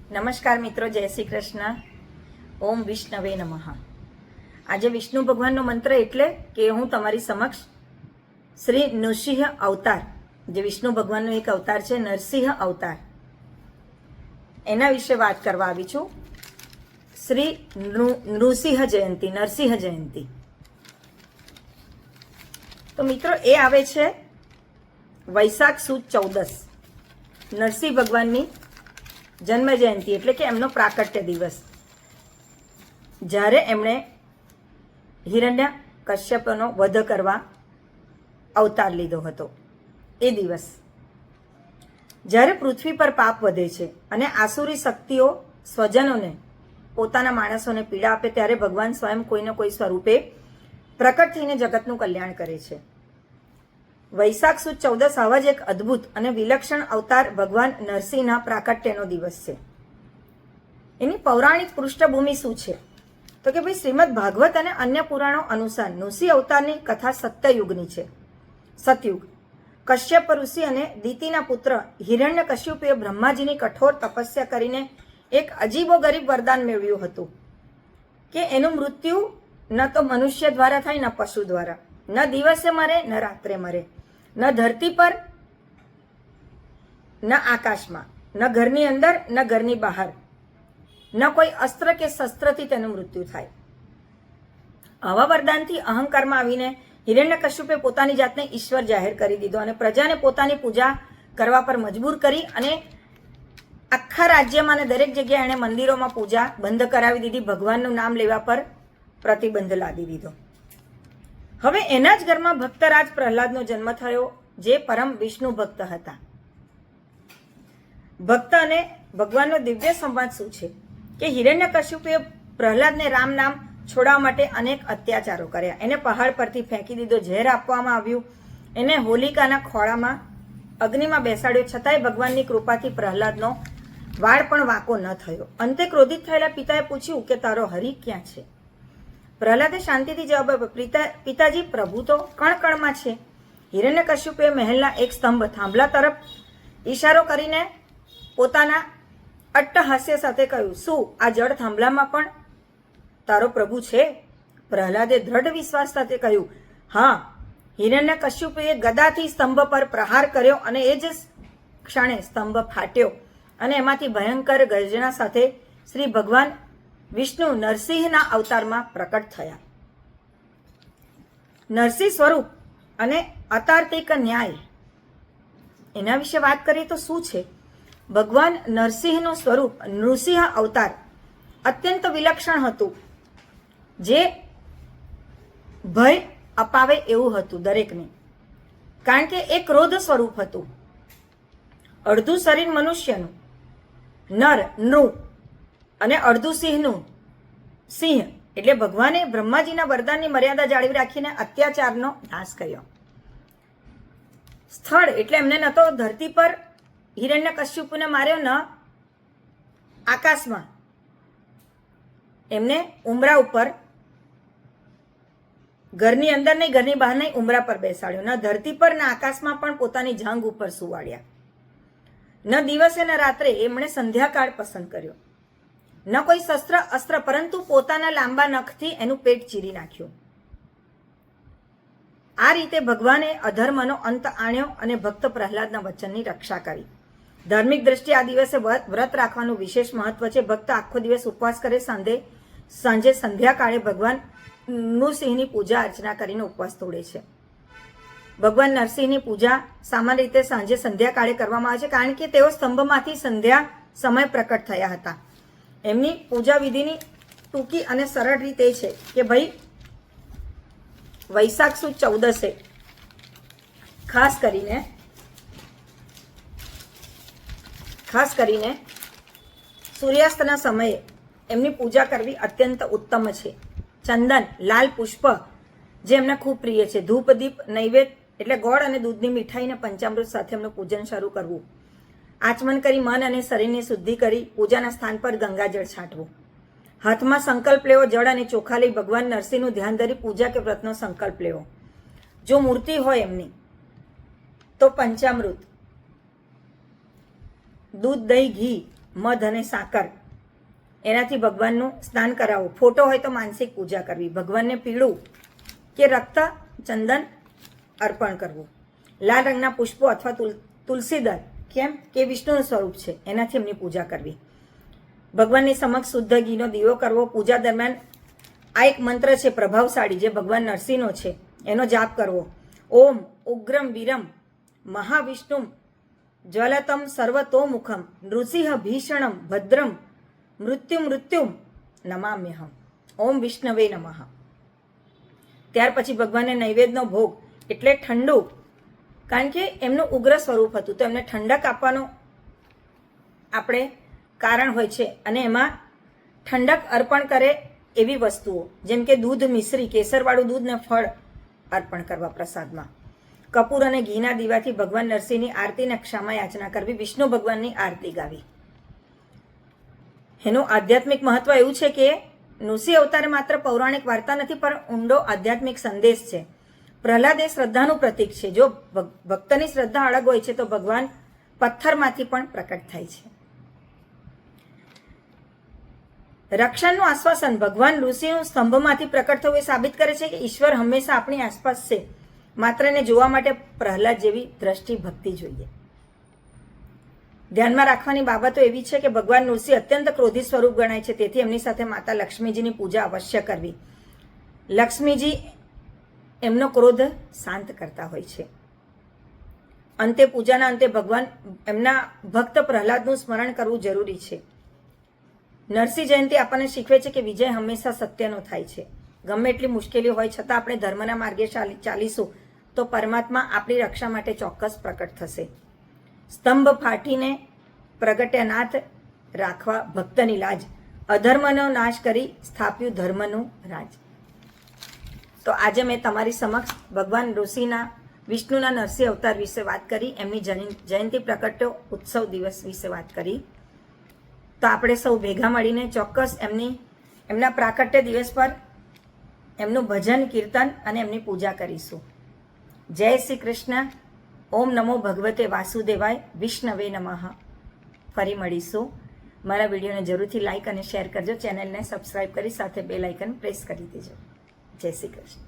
નમસ્કાર મિત્રો, જય શ્રી કૃષ્ણ. ઓમ વિષ્ણવે નમઃ. આજે વિષ્ણુ ભગવાનનો મંત્ર એટલે કે હું તમારી સમક્ષ શ્રી નૃસિંહ અવતાર, જે વિષ્ણુ ભગવાનનો એક અવતાર છે, નરસિંહ અવતાર, એના વિશે વાત કરવા આવી છું. શ્રી નૃસિંહ જયંતી, નરસિંહ જયંતી. તો મિત્રો, એ આવે છે વૈશાખ સુદ 14, નરસિંહ ભગવાનની જન્મ જયંતિ, એટલે કે એમનો પ્રાકટ્ય દિવસ, જ્યારે એમણે હિરણ્ય કશ્યપનો વધ કરવા અવતાર લીધો હતો. એ દિવસ જ્યારે પૃથ્વી પર પાપ વધે છે અને આસુરી શક્તિઓ સ્વજનોને, પોતાના માણસોને પીડા આપે, ત્યારે ભગવાન સ્વયં કોઈને કોઈ સ્વરૂપે પ્રકટ થઈને જગતનું કલ્યાણ કરે છે. વૈશાખ સુદ 14 આવા જ એક અદ્ભુત અને વિલક્ષણ અવતાર ભગવાન નરસિંહના પ્રાકટ્યનો દિવસ છે. એની પૌરાણિક પૃષ્ઠભૂમિ શું છે? તો કે ભાઈ, શ્રીમદ ભાગવત અને અન્ય પુરાણો અનુસાર નૃસિંહ અવતારની કથા સત્યયુગની છે. સતયુગ. કશ્યપ ઋષિ અને દિતિના પુત્ર હિરણ્ય કશ્યપે બ્રહ્માજીની કઠોર તપસ્યા કરીને એક અજીબો ગરીબ વરદાન મેળવ્યું હતું કે એનું મૃત્યુ ન તો મનુષ્ય દ્વારા થાય, ન પશુ દ્વારા, ન દિવસે મરે, ન રાત્રે મરે, ન ધરતી પર, ન આકાશમાં, ન ઘરની અંદર, ન ઘરની બહાર, ન કોઈ અસ્ત્ર કે શસ્ત્રથી તેનું મૃત્યુ થાય. આવા વરદાનથી અહંકારમાં આવીને હિરણ્યકશ્યપે પોતાની જાતને ઈશ્વર જાહેર કરી દીધો અને પ્રજાને પોતાની પૂજા કરવા પર મજબૂર કરી અને આખા રાજ્યમાં અને દરેક જગ્યાએ એણે મંદિરોમાં પૂજા બંધ કરાવી દીધી. ભગવાનનું નામ લેવા પર પ્રતિબંધ લાદી દીધો. હવે એના જ ઘરમાં ભક્તરાજ પ્રહલાદનો જન્મ થયો, જે પરમ વિષ્ણુ ભક્ત હતા. ભક્ત અને ભગવાનનો દિવ્ય સંવાદ શું છે કે હિરણ્યકશ્યપે પ્રહલાદને રામ નામ છોડવા માટે અનેક અત્યાચારો કર્યા. એને પહાડ પરથી ફેંકી દીધો, ઝેર આપવામાં આવ્યું, એને હોલિકાના ખોળામાં અગ્નિમાં બેસાડ્યો, છતાંય ભગવાનની કૃપાથી પ્રહલાદનો વાળ પણ વાંકો ન થયો. અંતે ક્રોધિત થયેલા પિતાએ પૂછ્યું કે તારો હરિ ક્યાં છે? પ્રહલાદે શાંતિથી જવાબ આપ્યો, પિતાજી, પ્રભુ તો કણ કણમાં છે. હિરણ્યકશ્યપે મહેલના એક સ્તંભ થાંભલા તરફ ઈશારો કરીને પોતાના અટ્ટહાસ્ય સાથે કહ્યું, શું આ જળ થાંભલામાં પણ તારો પ્રભુ છે? પ્રહલાદે દ્રઢ વિશ્વાસ સાથે કહ્યું, હા. હિરણ્યકશ્યપે ગદાથી સ્તંભ પર પ્રહાર કર્યો અને એ જ ક્ષણે સ્તંભ ફાટ્યો અને એમાંથી ભયંકર ગર્જના સાથે શ્રી ભગવાન વિષ્ણુ નરસિંહના અવતારમાં પ્રકટ થયા. નરસિંહ સ્વરૂપ અને અતાર્કિક ન્યાય, એના વિશે વાત કરીએ તો શું છે? ભગવાન નરસિંહનું સ્વરૂપ, નૃસિંહ અવતાર, અત્યંત વિલક્ષણ હતું, જે ભય અપાવે એવું હતું દરેકને. કારણ કે એ ક્રોધ સ્વરૂપ હતું. અડધું શરીર મનુષ્યનું, નર, નૃ, અને અડધું સિંહનું, સિંહ. એટલે ભગવાને બ્રહ્માજીના વરદાનની મર્યાદા જાળવી રાખીને અત્યાચારનો નાશ કર્યો. સ્થળ એટલે એમને ન તો ધરતી પર હિરણ્યકશ્યપને માર્યો, ન આકાશમાં. એમને ઉંબરા ઉપર, ઘરની અંદર નહીં, ઘરની બહાર નહીં, ઉંબરા પર બેસાડ્યો. ન ધરતી પર, ન આકાશમાં પણ પોતાની જાંઘ ઉપર સુવાડ્યા. ન દિવસે ન રાત્રે એમણે સંધ્યાકાળ પસંદ કર્યો. ન કોઈ શસ્ત્ર અસ્ત્ર, પરંતુ પોતાના લાંબા નખથી એનું પેટ ચીરી નાખ્યું. આ રીતે ભગવાને અધર્મનો અંત આણ્યો અને ભક્ત પ્રહલાદના વચનની રક્ષા કરી. ધાર્મિક દ્રષ્ટિએ આ દિવસે વ્રત રાખવાનું વિશેષ મહત્વ છે. ભક્ત આખો દિવસ ઉપવાસ કરે, સાંજે સંધ્યાકાળે ભગવાન નૃસિંહની પૂજા અર્ચના કરીને ઉપવાસ તોડે છે. ભગવાન નરસિંહની પૂજા સામાન્ય રીતે સાંજે સંધ્યાકાળે કરવામાં આવે છે, કારણ કે તેઓ સ્તંભમાંથી સંધ્યા સમય પ્રકટ થયા હતા. એમની પૂજા વિધિની ટૂંકી અને સરળ રીત એ છે કે ભાઈ, વૈશાખ સુદ 14 ખાસ કરીને સૂર્યાસ્તના સમયે એમની પૂજા કરવી અત્યંત ઉત્તમ છે. ચંદન, લાલ પુષ્પ, જે એમને ખૂબ પ્રિય છે, ધૂપ, દીપ, નૈવેદ્ય એટલે ગોળ અને દૂધની મીઠાઈને પંચામૃત સાથે એમનું પૂજન શરૂ કરવું. આચમન કરી મન અને શરીરની શુદ્ધિ કરી પૂજાના સ્થાન પર ગંગાજળ છાંટવું. હાથમાં સંકલ્પ લેવો, જળ અને ચોખા લઈ ભગવાન નરસિંહનું ધ્યાન ધરી પૂજા કે વ્રતનો સંકલ્પ લેવો. જો મૂર્તિ હોય એમની તો પંચામૃત, દૂધ, દહીં, ઘી મધ અને સાકર એનાથી ભગવાનનું સ્નાન કરાવવું. ફોટો હોય તો માનસિક પૂજા કરવી. ભગવાનને પીળું કે રક્ત ચંદન અર્પણ કરવું. લાલ રંગના પુષ્પો અથવા તુલસીદળ, કેમ કે વિષ્ણુનું સ્વરૂપ છે, એનાથી એમની પૂજા કરવી. ભગવાનની સમક્ષ શુદ્ધ ઘીનો દીવો કરવો. પૂજા દરમિયાન આ એક મંત્ર છે પ્રભાવશાળી, જે ભગવાન નરસિંહનો છે, એનો જાપ કરવો. ઓમ ઉગ્રમ વીરમ મહાવિષ્ણુમ જ્વલતમ સર્વતોમુખમ નૃસિંહ ભીષણમ ભદ્રમ મૃત્યુમ નમામ્યહમ. ઓમ વિષ્ણવે નમઃ. ત્યાર પછી ભગવાનને નૈવેદ્યનો ભોગ એટલે ઠંડુ, કારણ કે એમનું ઉગ્ર સ્વરૂપ હતું તો એમને ઠંડક આપવાનું આપણે કારણ હોય છે, અને એમાં ઠંડક અર્પણ કરે એવી વસ્તુઓ, જેમ કે દૂધ મિશ્રી, કેસરવાળું દૂધ ને ફળ અર્પણ કરવા પ્રસાદમાં. કપૂર અને ઘીના દીવાથી ભગવાન નરસિંહની આરતી અને ક્ષમા યાચના કરવી. વિષ્ણુ ભગવાનની આરતી ગાવી. એનું આધ્યાત્મિક મહત્વ એવું છે કે નૃસિંહ અવતાર માત્ર પૌરાણિક વાર્તા નથી, પણ ઊંડો આધ્યાત્મિક સંદેશ છે. પ્રહલાદ એ શ્રદ્ધાનું પ્રતીક છે. જો ભક્તની શ્રદ્ધા અળગ હોય છે તો ભગવાન પથ્થરમાંથી પણ પ્રકટ થાય છે. રક્ષણનું આશ્વાસન. ભગવાન ઋષિનું સ્તંભમાંથી પ્રકટ થવું એ સાબિત કરે છે કે ઈશ્વર હંમેશા આપણી આસપાસ છે. માત્ર એને જોવા માટે પ્રહલાદ જેવી દ્રષ્ટિ ભક્તિ જોઈએ. ધ્યાનમાં રાખવાની બાબતો એવી છે કે ભગવાન નૃસિંહ અત્યંત ક્રોધિત સ્વરૂપ ગણાય છે, તેથી એમની સાથે માતા લક્ષ્મીજીની પૂજા અવશ્ય કરવી. લક્ષ્મીજી એમનો ક્રોધ શાંત કરતા હોય છે. અંતે પૂજાના અંતે ભગવાન એમના ભક્ત પ્રહલાદનું સ્મરણ કરવું જરૂરી છે. નરસિંહ જયંતિ આપણને શીખવે છે કે વિજય હંમેશા સત્યનો થાય છે. ગમે એટલી મુશ્કેલીઓ હોય છતાં આપણે ધર્મના માર્ગે ચાલીશું તો પરમાત્મા આપણી રક્ષા માટે ચોક્કસ પ્રકટ થશે. સ્તંભ ફાટીને પ્રગટ્યા નાથ, રાખવા ભક્તની લાજ, અધર્મનો નાશ કરી સ્થાપ્યું ધર્મનું રાજ. તો આજે મેં તમારી સમક્ષ ભગવાન ઋષિના વિષ્ણુના નરસિંહ અવતાર વિશે વાત કરી, એમની જયંતિ પ્રગટ્યો ઉત્સવ દિવસ વિશે વાત કરી. તો આપણે સૌ ભેગા મળીને ચોક્કસ એમના પ્રાકટ્ય દિવસ પર એમનું ભજન કીર્તન અને એમની પૂજા કરીશું. જય શ્રી કૃષ્ણ. ઓમ નમો ભગવતે વાસુદેવાય. વિષ્ણવે નમઃ. ફરી મળીશું. મારા વિડીયોને જરૂરથી લાઇક અને શેર કરજો. ચેનલને સબસ્ક્રાઇબ કરી સાથે બેલ આઇકન પ્રેસ કરી દેજો. જય શ્રી કૃષ્ણ.